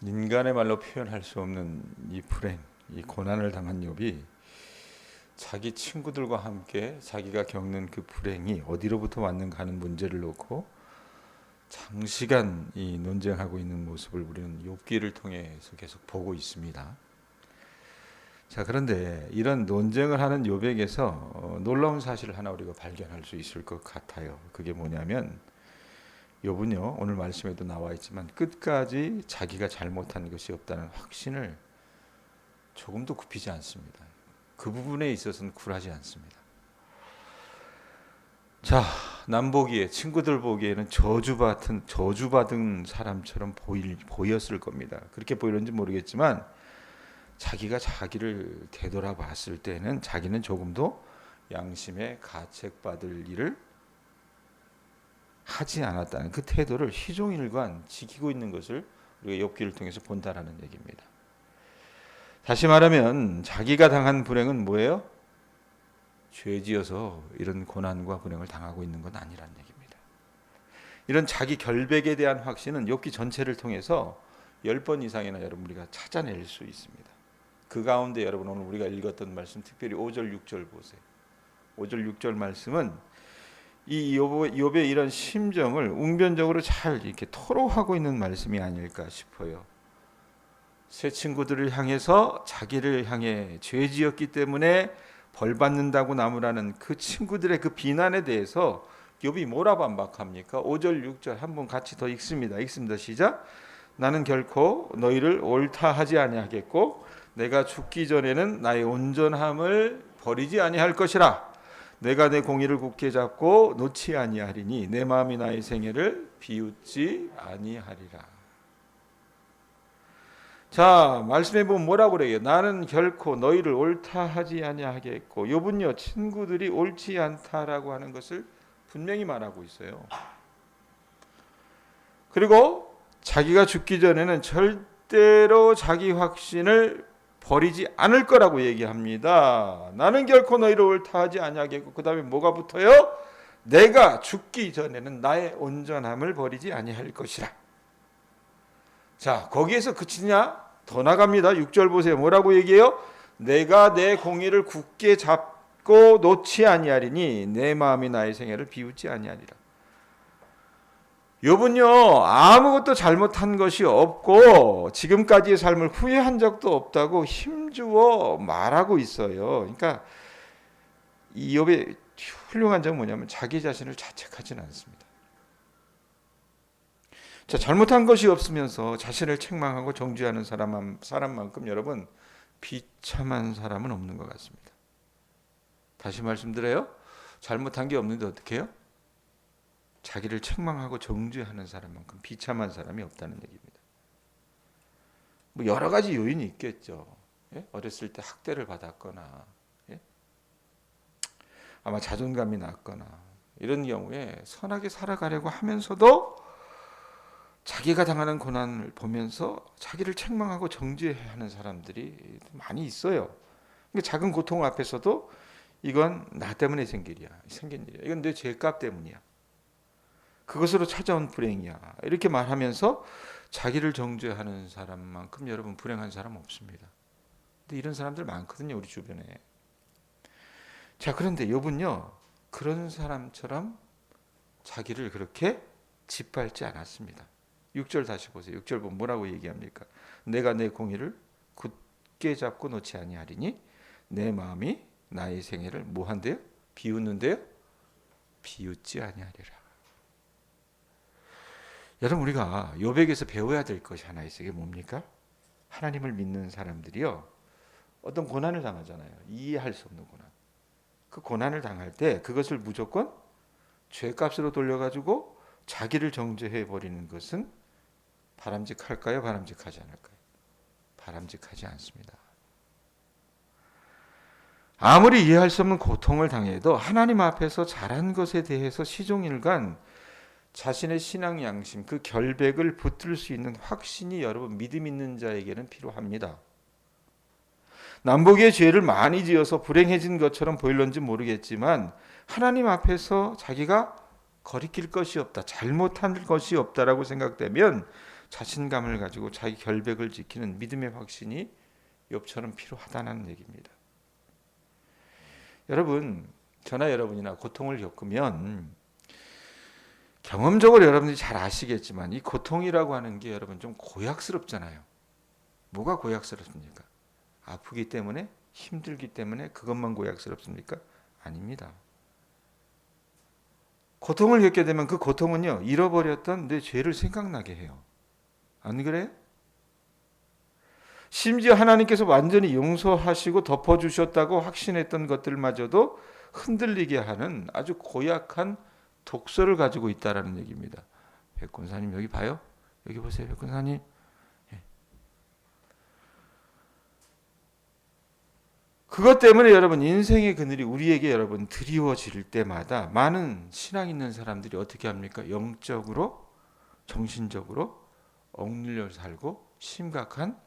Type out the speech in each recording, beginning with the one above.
인간의 말로 표현할 수 없는 이 불행, 이 고난을 당한 욥이 자기 친구들과 함께 자기가 겪는 그 불행이 어디로부터 왔는가 하는 문제를 놓고 장시간 이 논쟁하고 있는 모습을 우리는 욥기를 통해서 계속 보고 있습니다. 자, 그런데 이런 논쟁을 하는 욥에게서 놀라운 사실을 하나 우리가 발견할 수 있을 것 같아요. 그게 뭐냐면 욥은요, 오늘 말씀에도 나와 있지만 끝까지 자기가 잘못한 것이 없다는 확신을 조금도 굽히지 않습니다. 그 부분에 있어서는 굴하지 않습니다. 자, 남 보기에, 친구들 보기에는 저주받은 사람처럼 보였을 겁니다. 그렇게 보이는지 모르겠지만 자기가 자기를 되돌아봤을 때는 자기는 조금도 양심에 가책받을 일을 하지 않았다는 그 태도를 희종일관 지키고 있는 것을 우리가 욥기를 통해서 본다라는 얘기입니다. 다시 말하면 자기가 당한 불행은 뭐예요? 죄지어서 이런 고난과 불행을 당하고 있는 건 아니란 얘기입니다. 이런 자기 결백에 대한 확신은 욥기 전체를 통해서 10번 이상이나 여러분 우리가 찾아낼 수 있습니다. 그 가운데 여러분 오늘 우리가 읽었던 말씀, 특별히 5절 6절 보세요. 5절 6절 말씀은 이 욥의 이런 심정을 웅변적으로 잘 이렇게 토로하고 있는 말씀이 아닐까 싶어요. 새 친구들을 향해서 자기를 향해 죄 지었기 때문에 벌 받는다고 나무라는 그 친구들의 그 비난에 대해서 욥이 뭐라 반박합니까? 5절 6절 한번 같이 더 읽습니다. 시작. 나는 결코 너희를 옳다 하지 아니하겠고 내가 죽기 전에는 나의 온전함을 버리지 아니할 것이라. 내가 내 공의를 굳게 잡고 놓지 아니하리니 내 마음이 나의 생애를 비웃지 아니하리라. 자, 말씀해 보면 뭐라고 그래요? 나는 결코 너희를 옳다 하지 아니하겠고. 욥은요, 친구들이 옳지 않다라고 하는 것을 분명히 말하고 있어요. 그리고 자기가 죽기 전에는 절대로 자기 확신을 버리지 않을 거라고 얘기합니다. 나는 결코 너희를 옳다 하지 아니하겠고, 그 다음에 뭐가 붙어요? 내가 죽기 전에는 나의 온전함을 버리지 아니할 것이라. 자, 거기에서 그치냐? 더 나갑니다. 6절 보세요. 뭐라고 얘기해요? 내가 내 공의를 굳게 잡고 놓지 아니하리니 내 마음이 나의 생애를 비웃지 아니하리라. 욥은요, 아무것도 잘못한 것이 없고 지금까지의 삶을 후회한 적도 없다고 힘주어 말하고 있어요. 그러니까 이 욥의 훌륭한 점은 뭐냐면 자기 자신을 자책하지는 않습니다. 자, 잘못한 것이 없으면서 자신을 책망하고 정죄하는 사람만큼 여러분 비참한 사람은 없는 것 같습니다. 다시 말씀드려요. 잘못한 게 없는데 어떻게 해요? 자기를 책망하고 정죄하는 사람만큼 비참한 사람이 없다는 얘기입니다. 뭐 여러 가지 요인이 있겠죠. 예? 어렸을 때 학대를 받았거나, 예? 아마 자존감이 낮거나 이런 경우에 선하게 살아가려고 하면서도 자기가 당하는 고난을 보면서 자기를 책망하고 정죄하는 사람들이 많이 있어요. 그러니까 작은 고통 앞에서도 이건 나 때문에 생긴 일이야. 이건 내 죄값 때문이야. 그것으로 찾아온 불행이야. 이렇게 말하면서 자기를 정죄하는 사람만큼 여러분 불행한 사람 없습니다. 근데 이런 사람들 많거든요, 우리 주변에. 자, 그런데 욥은요, 그런 사람처럼 자기를 그렇게 짓밟지 않았습니다. 6절 다시 보세요. 6절 보면 뭐라고 얘기합니까? 내가 내 공의를 굳게 잡고 놓지 아니하리니 내 마음이 나의 생애를 뭐한대요? 비웃는데요? 비웃지 아니하리라. 여러분 우리가 욥에게서 배워야 될 것이 하나 있어요. 이게 뭡니까? 하나님을 믿는 사람들이요, 어떤 고난을 당하잖아요. 이해할 수 없는 고난. 그 고난을 당할 때 그것을 무조건 죄값으로 돌려가지고 자기를 정죄해 버리는 것은 바람직할까요? 바람직하지 않을까요? 바람직하지 않습니다. 아무리 이해할 수 없는 고통을 당해도 하나님 앞에서 잘한 것에 대해서 시종일관 자신의 신앙 양심, 그 결백을 붙들 수 있는 확신이 여러분 믿음 있는 자에게는 필요합니다. 남보기의 죄를 많이 지어서 불행해진 것처럼 보일런지 모르겠지만 하나님 앞에서 자기가 거리낄 것이 없다, 잘못한 것이 없다라고 생각되면 자신감을 가지고 자기 결백을 지키는 믿음의 확신이 욥처럼 필요하다는 얘기입니다. 여러분, 저나 여러분이나 고통을 겪으면 경험적으로 여러분들이 잘 아시겠지만 이 고통이라고 하는 게 여러분 좀 고약스럽잖아요. 뭐가 고약스럽습니까? 아프기 때문에, 힘들기 때문에 그것만 고약스럽습니까? 아닙니다. 고통을 겪게 되면 그 고통은요, 잃어버렸던 내 죄를 생각나게 해요. 안 그래요? 심지어 하나님께서 완전히 용서하시고 덮어주셨다고 확신했던 것들마저도 흔들리게 하는 아주 고약한 독소를 가지고 있다라는 얘기입니다. 백권사님 여기 봐요. 여기 보세요. 백권사님. 그것 때문에 여러분 인생의 그늘이 우리에게 여러분 드리워질 때마다 많은 신앙 있는 사람들이 어떻게 합니까? 영적으로 정신적으로 억눌려 살고 심각한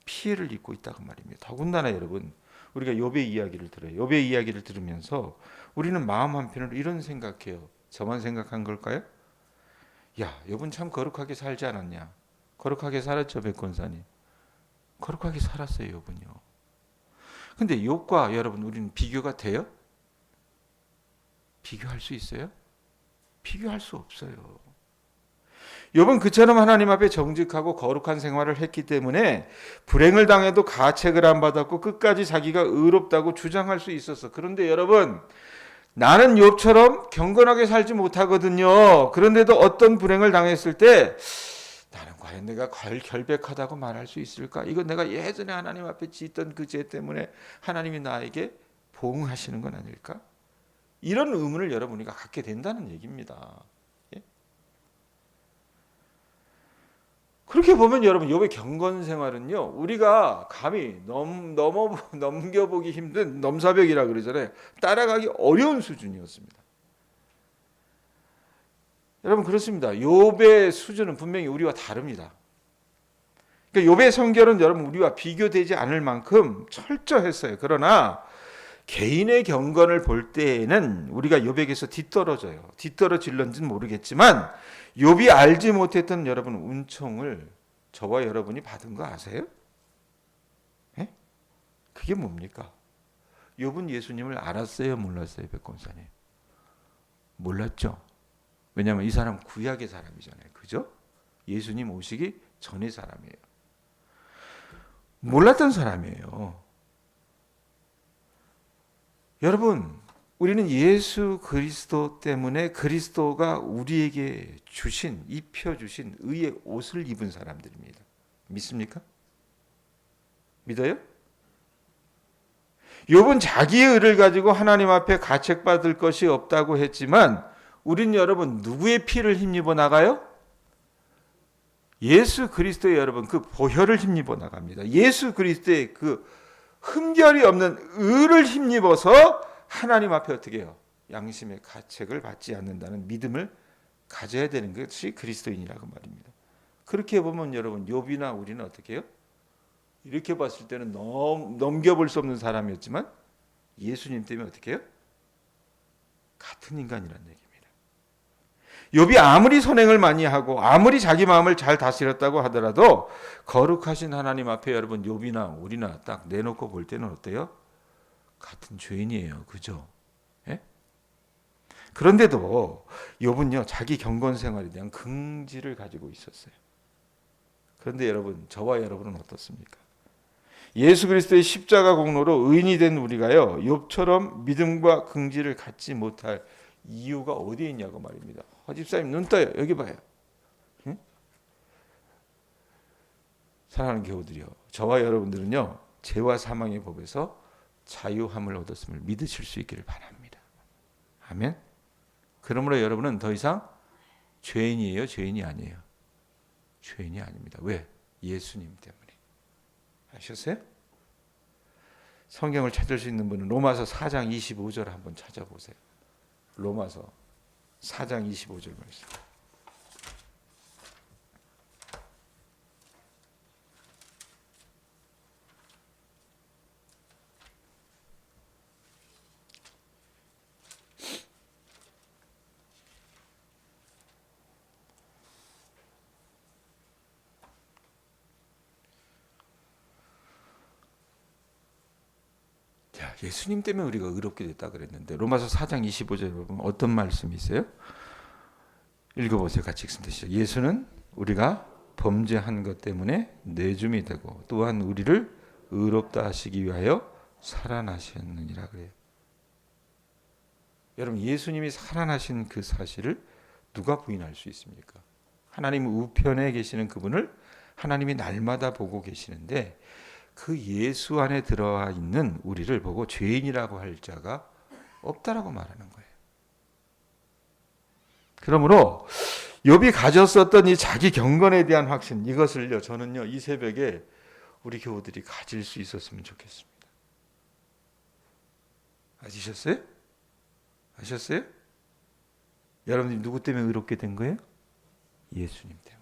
피해를 입고 있다고 말입니다. 더군다나 여러분 우리가 욥의 이야기를 들어요. 욥의 이야기를 들으면서 우리는 마음 한편으로 이런 생각해요. 저만 생각한 걸까요? 야, 욥은 참 거룩하게 살지 않았냐? 거룩하게 살았죠, 백권사님. 거룩하게 살았어요, 욥은요. 근데 욥과 여러분 우리는 비교가 돼요? 비교할 수 있어요? 비교할 수 없어요. 욥은 그처럼 하나님 앞에 정직하고 거룩한 생활을 했기 때문에 불행을 당해도 가책을 안 받았고 끝까지 자기가 의롭다고 주장할 수 있었어. 그런데 여러분 나는 욥처럼 경건하게 살지 못하거든요. 그런데도 어떤 불행을 당했을 때 나는 과연 내가 결백하다고 말할 수 있을까? 이건 내가 예전에 하나님 앞에 짓던 그 죄 때문에 하나님이 나에게 보응하시는 건 아닐까? 이런 의문을 여러분이가 갖게 된다는 얘기입니다. 예? 그렇게 보면 여러분 욥의 경건 생활은요 우리가 감히 넘겨보기 힘든 넘사벽이라 그러잖아요. 따라가기 어려운 수준이었습니다. 여러분 그렇습니다. 욥의 수준은 분명히 우리와 다릅니다. 그러니까 욥의 성결은 여러분 우리와 비교되지 않을 만큼 철저했어요. 그러나 개인의 경건을 볼 때에는 우리가 욥에게서 뒤떨어져요. 뒤떨어질런지는 모르겠지만 욥이 알지 못했던 여러분 은총을 저와 여러분이 받은 거 아세요? 예? 그게 뭡니까? 욥은 예수님을 알았어요, 몰랐어요, 백권사님? 몰랐죠. 왜냐하면 이 사람 구약의 사람이잖아요, 그죠? 예수님 오시기 전의 사람이에요. 몰랐던 사람이에요. 여러분, 우리는 예수 그리스도 때문에 그리스도가 우리에게 주신, 입혀주신 의의 옷을 입은 사람들입니다. 믿습니까? 믿어요? 욥은 자기의 의를 가지고 하나님 앞에 가책받을 것이 없다고 했지만 우린 여러분 누구의 피를 힘입어 나가요? 예수 그리스도의 여러분 그 보혈을 힘입어 나갑니다. 예수 그리스도의 그 흠결이 없는 의를 힘입어서 하나님 앞에 어떻게 해요? 양심의 가책을 받지 않는다는 믿음을 가져야 되는 것이 그리스도인이라고 말입니다. 그렇게 보면 여러분 욥이나 우리는 어떻게 해요? 이렇게 봤을 때는 넘겨볼 수 없는 사람이었지만 예수님 때문에 어떻게 해요? 같은 인간이라는 얘기입니다. 욥이 아무리 선행을 많이 하고 아무리 자기 마음을 잘 다스렸다고 하더라도 거룩하신 하나님 앞에 여러분 욥이나 우리나 딱 내놓고 볼 때는 어때요? 같은 죄인이에요. 그죠? 예? 그런데도 욥은요 자기 경건 생활에 대한 긍지를 가지고 있었어요. 그런데 여러분 저와 여러분은 어떻습니까? 예수 그리스도의 십자가 공로로 의인이 된 우리가요 욥처럼 믿음과 긍지를 갖지 못할 이유가 어디에 있냐고 말입니다. 집사님 눈 떠요. 여기 봐요. 응? 사랑하는 교우들이요. 저와 여러분들은요 죄와 사망의 법에서 자유함을 얻었음을 믿으실 수 있기를 바랍니다. 아멘. 그러므로 여러분은 더 이상 죄인이에요? 죄인이 아니에요? 죄인이 아닙니다. 왜? 예수님 때문에. 아셨어요? 성경을 찾을 수 있는 분은 로마서 4장 25절 한번 찾아보세요. 로마서 4장 25절 말씀. 예수님 때문에 우리가 의롭게 됐다 그랬는데 로마서 4장 25절에 보면 어떤 말씀이 있어요? 읽어보세요. 같이 읽습니다. 시작. 예수는 우리가 범죄한 것 때문에 내줌이 되고 또한 우리를 의롭다 하시기 위하여 살아나셨느니라 그래요. 여러분, 예수님이 살아나신 그 사실을 누가 부인할 수 있습니까? 하나님 우편에 계시는 그분을 하나님이 날마다 보고 계시는데 그 예수 안에 들어와 있는 우리를 보고 죄인이라고 할 자가 없다라고 말하는 거예요. 그러므로 욥이 가졌었던 이 자기 경건에 대한 확신, 이것을요 저는요 이 새벽에 우리 교우들이 가질 수 있었으면 좋겠습니다. 아시셨어요? 아셨어요? 여러분들이 누구 때문에 의롭게 된 거예요? 예수님 때문에.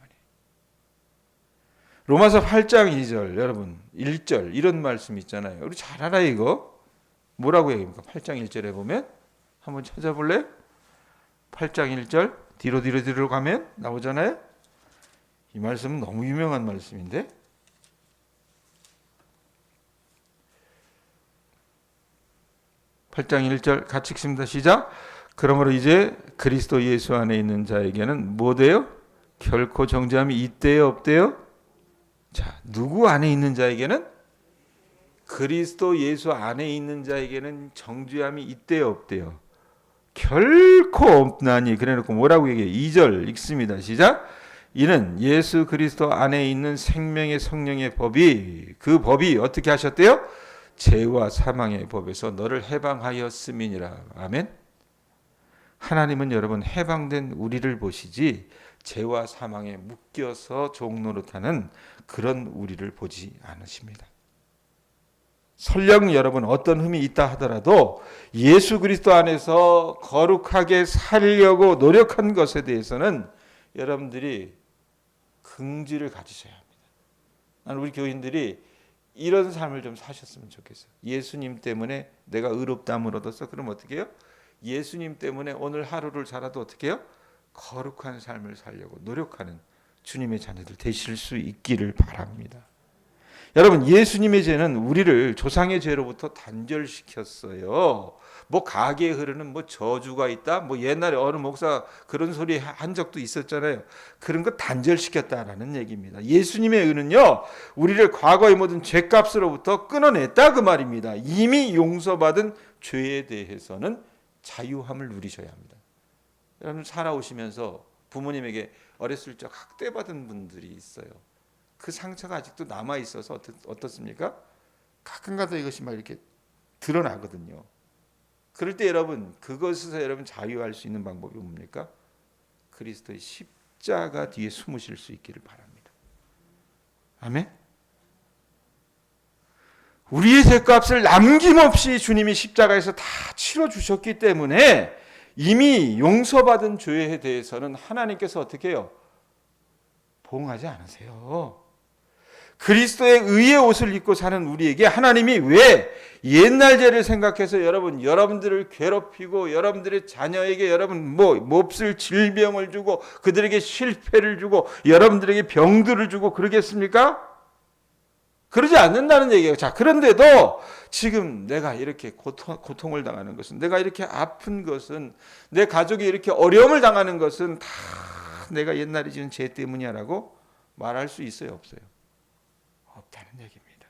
로마서 8장 2절 여러분 1절 이런 말씀 있잖아요. 우리 잘 알아요 이거. 뭐라고 얘기합니까? 8장 1절에 보면 한번 찾아볼래요? 8장 1절 뒤로 가면 나오잖아요. 이 말씀은 너무 유명한 말씀인데 8장 1절 같이 읽습니다. 시작. 그러므로 이제 그리스도 예수 안에 있는 자에게는 뭐 돼요? 결코 정죄함이 있대요 없대요? 자, 누구 안에 있는 자에게는? 그리스도 예수 안에 있는 자에게는 정죄함이 있대요 없대요? 결코 없나니. 그래놓고 뭐라고 얘기해요? 2절 읽습니다. 시작. 이는 예수 그리스도 안에 있는 생명의 성령의 법이 그 법이 어떻게 하셨대요? 죄와 사망의 법에서 너를 해방하였음이니라. 아멘. 하나님은 여러분 해방된 우리를 보시지 죄와 사망에 묶여서 종노릇하는 그런 우리를 보지 않으십니다. 설령 여러분 어떤 흠이 있다 하더라도 예수 그리스도 안에서 거룩하게 살려고 노력한 것에 대해서는 여러분들이 긍지를 가지셔야 합니다. 나는 우리 교인들이 이런 삶을 좀 사셨으면 좋겠어요. 예수님 때문에 내가 의롭다함을 얻었어. 그럼 어떻게 해요? 예수님 때문에 오늘 하루를 살아도 어떻게 해요? 거룩한 삶을 살려고 노력하는 주님의 자녀들 되실 수 있기를 바랍니다. 여러분, 예수님의 죄는 우리를 조상의 죄로부터 단절시켰어요. 뭐 가게에 흐르는 뭐 저주가 있다. 뭐 옛날에 어느 목사 그런 소리 한 적도 있었잖아요. 그런 거 단절시켰다라는 얘기입니다. 예수님의 의는요, 우리를 과거의 모든 죄값으로부터 끊어냈다 그 말입니다. 이미 용서받은 죄에 대해서는 자유함을 누리셔야 합니다. 여러분 살아오시면서 부모님에게 어렸을 적 학대받은 분들이 있어요. 그 상처가 아직도 남아 있어서 어떻습니까? 가끔가다 이것이 막 이렇게 드러나거든요. 그럴 때 여러분 그것에서 여러분 자유할 수 있는 방법이 뭡니까? 그리스도의 십자가 뒤에 숨으실 수 있기를 바랍니다. 아멘. 우리의 죄값을 남김없이 주님이 십자가에서 다 치러 주셨기 때문에 이미 용서받은 죄에 대해서는 하나님께서 어떻게 해요? 보응하지 않으세요. 그리스도의 의의 옷을 입고 사는 우리에게 하나님이 왜 옛날 죄를 생각해서 여러분들을 괴롭히고 여러분들의 자녀에게 여러분 몹쓸 질병을 주고 그들에게 실패를 주고 여러분들에게 병들을 주고 그러겠습니까? 그러지 않는다는 얘기예요. 자, 그런데도 지금 내가 이렇게 고통을 당하는 것은, 내가 이렇게 아픈 것은, 내 가족이 이렇게 어려움을 당하는 것은 다 내가 옛날에 지은 죄 때문이야라고 말할 수 있어요, 없어요? 없다는 얘기입니다.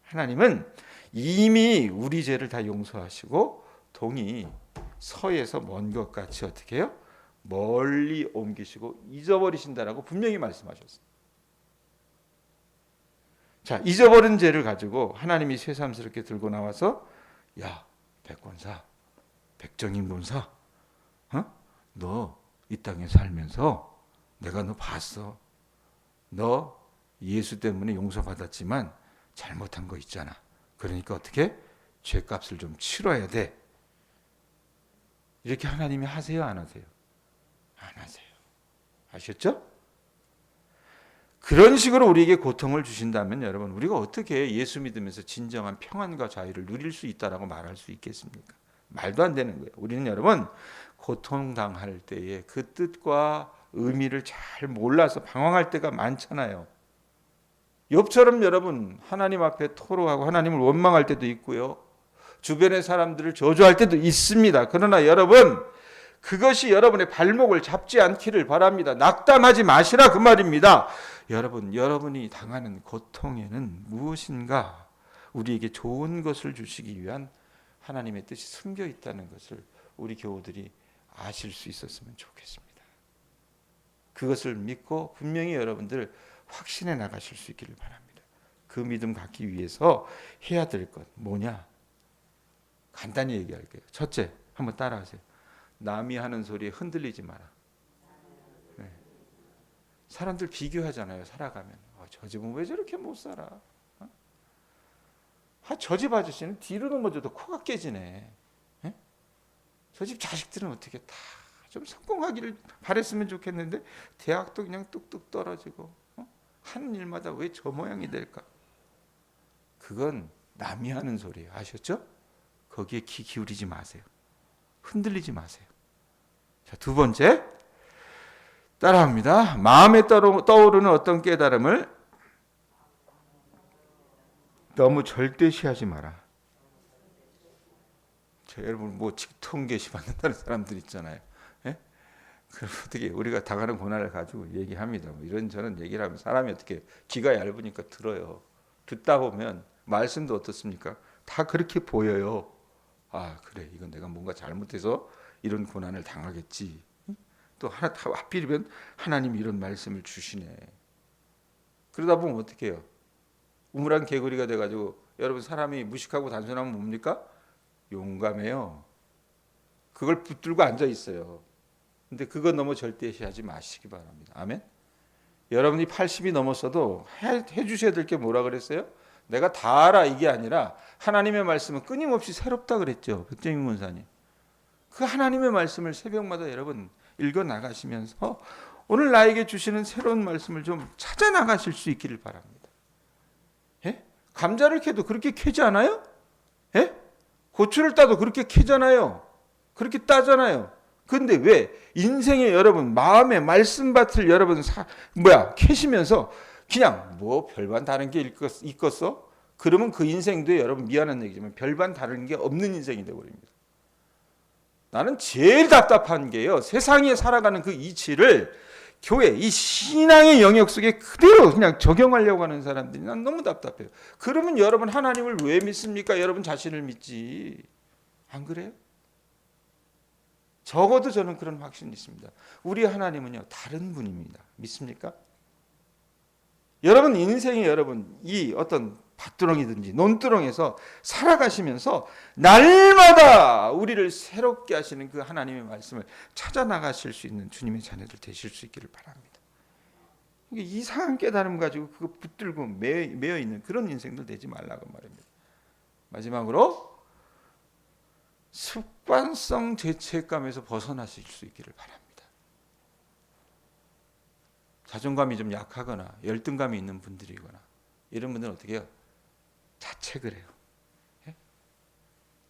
하나님은 이미 우리 죄를 다 용서하시고 동이 서에서 먼 것 같이 어떻게 해요? 멀리 옮기시고 잊어버리신다라고 분명히 말씀하셨어요. 자, 잊어버린 죄를 가지고 하나님이 새삼스럽게 들고 나와서 야, 백권사, 백정인 본사, 너 이 땅에 살면서 내가 너 봤어. 너 예수 때문에 용서받았지만 잘못한 거 있잖아. 그러니까 어떻게? 죄값을 좀 치러야 돼. 이렇게 하나님이 하세요, 안 하세요? 안 하세요. 아셨죠? 그런 식으로 우리에게 고통을 주신다면 여러분 우리가 어떻게 예수 믿으면서 진정한 평안과 자유를 누릴 수 있다라고 말할 수 있겠습니까? 말도 안 되는 거예요. 우리는 여러분 고통당할 때에 그 뜻과 의미를 잘 몰라서 방황할 때가 많잖아요. 욥처럼 여러분 하나님 앞에 토로하고 하나님을 원망할 때도 있고요. 주변의 사람들을 저주할 때도 있습니다. 그러나 여러분, 그것이 여러분의 발목을 잡지 않기를 바랍니다. 낙담하지 마시라 그 말입니다. 여러분, 여러분이 당하는 고통에는 무엇인가 우리에게 좋은 것을 주시기 위한 하나님의 뜻이 숨겨 있다는 것을 우리 교우들이 아실 수 있었으면 좋겠습니다. 그것을 믿고 분명히 여러분들 확신해 나가실 수 있기를 바랍니다. 그 믿음 갖기 위해서 해야 될 것 뭐냐? 간단히 얘기할게요. 첫째, 한번 따라하세요. 남이 하는 소리에 흔들리지 마라. 네. 사람들 비교하잖아요. 살아가면 저 집은 왜 저렇게 못 살아? 저 집 아저씨는 뒤로 넘어져도 코가 깨지네. 네? 저 집 자식들은 어떻게 다 좀 성공하기를 바랬으면 좋겠는데 대학도 그냥 뚝뚝 떨어지고 하는 일마다 왜 저 모양이 될까? 그건 남이 하는 소리예요. 아셨죠? 거기에 귀 기울이지 마세요. 흔들리지 마세요. 자, 두 번째, 따라합니다. 마음에 떠오르는 어떤 깨달음을 너무 절대시하지 마라. 자, 여러분 뭐 직통 게시받는다는 사람들 있잖아요. 예? 그럼 어떻게 우리가 당하는 고난을 가지고 얘기합니다. 뭐 이런저런 얘기를 하면 사람이 어떻게 귀가 얇으니까 들어요. 듣다 보면 말씀도 어떻습니까? 다 그렇게 보여요. 아, 그래, 이건 내가 뭔가 잘못해서 이런 고난을 당하겠지. 또 하필이면 하나님이 이런 말씀을 주시네. 그러다 보면 어떻게 해요? 우물안 개구리가 돼가지고 여러분 사람이 무식하고 단순하면 뭡니까? 용감해요. 그걸 붙들고 앉아 있어요. 근데 그거 너무 절대시하지 마시기 바랍니다. 아멘. 여러분이 80이 넘었어도 해주셔야 될 게 뭐라 그랬어요? 내가 다 알아 이게 아니라 하나님의 말씀은 끊임없이 새롭다 그랬죠. 백정민 문사님. 그 하나님의 말씀을 새벽마다 여러분 읽어 나가시면서 오늘 나에게 주시는 새로운 말씀을 좀 찾아 나가실 수 있기를 바랍니다. 예? 감자를 캐도 그렇게 캐지 않아요? 예? 고추를 따도 그렇게 캐잖아요. 그렇게 따잖아요. 근데 왜 인생의 여러분 마음의 말씀밭을 여러분 캐시면서 그냥 뭐 별반 다른 게 있겠어? 그러면 그 인생도 여러분 미안한 얘기지만 별반 다른 게 없는 인생이 되어버립니다. 나는 제일 답답한 게요. 세상에 살아가는 그 이치를 교회, 이 신앙의 영역 속에 그대로 그냥 적용하려고 하는 사람들이 난 너무 답답해요. 그러면 여러분 하나님을 왜 믿습니까? 여러분 자신을 믿지. 안 그래요? 적어도 저는 그런 확신이 있습니다. 우리 하나님은요 다른 분입니다. 믿습니까? 여러분 인생에 여러분 이 어떤 밭두렁이든지 논두렁에서 살아가시면서 날마다 우리를 새롭게 하시는 그 하나님의 말씀을 찾아 나가실 수 있는 주님의 자녀들 되실 수 있기를 바랍니다. 이상한 깨달음 가지고 그거 붙들고 매여 있는 그런 인생들 되지 말라고 말입니다. 마지막으로 습관성 죄책감에서 벗어나실 수 있기를 바랍니다. 자존감이 좀 약하거나 열등감이 있는 분들이거나 이런 분들은 어떻게 해요? 자책을 해요.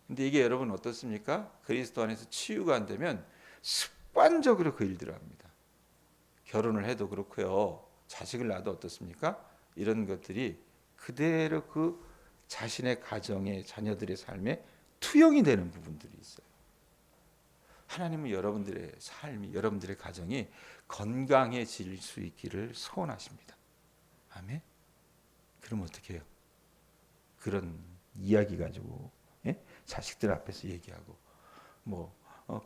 근데 이게 여러분 어떻습니까? 그리스도 안에서 치유가 안 되면 습관적으로 그 일들을 합니다. 결혼을 해도 그렇고요. 자식을 낳아도 어떻습니까? 이런 것들이 그대로 그 자신의 가정의 자녀들의 삶에 투영이 되는 부분들이 있어요. 하나님은 여러분들의 삶이 여러분들의 가정이 건강해질 수 있기를 소원하십니다. 아멘. 그럼 어떻게 해요? 그런 이야기 가지고 자식들 앞에서 얘기하고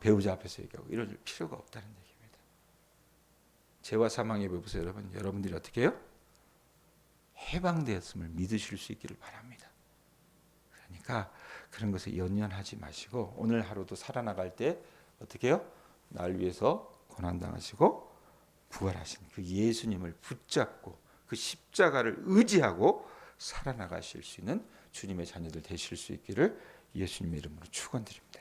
배우자 앞에서 얘기하고 이럴 필요가 없다는 얘기입니다. 죄와 사망의 보세요 여러분. 여러분들이 어떻게 해요? 해방되었음을 믿으실 수 있기를 바랍니다. 그러니까 그런 것에 연연하지 마시고 오늘 하루도 살아나갈 때 어떻게 해요? 날 위해서 고난당하시고 부활하신 그 예수님을 붙잡고 그 십자가를 의지하고 살아나가실 수 있는 주님의 자녀들 되실 수 있기를 예수님의 이름으로 축원드립니다.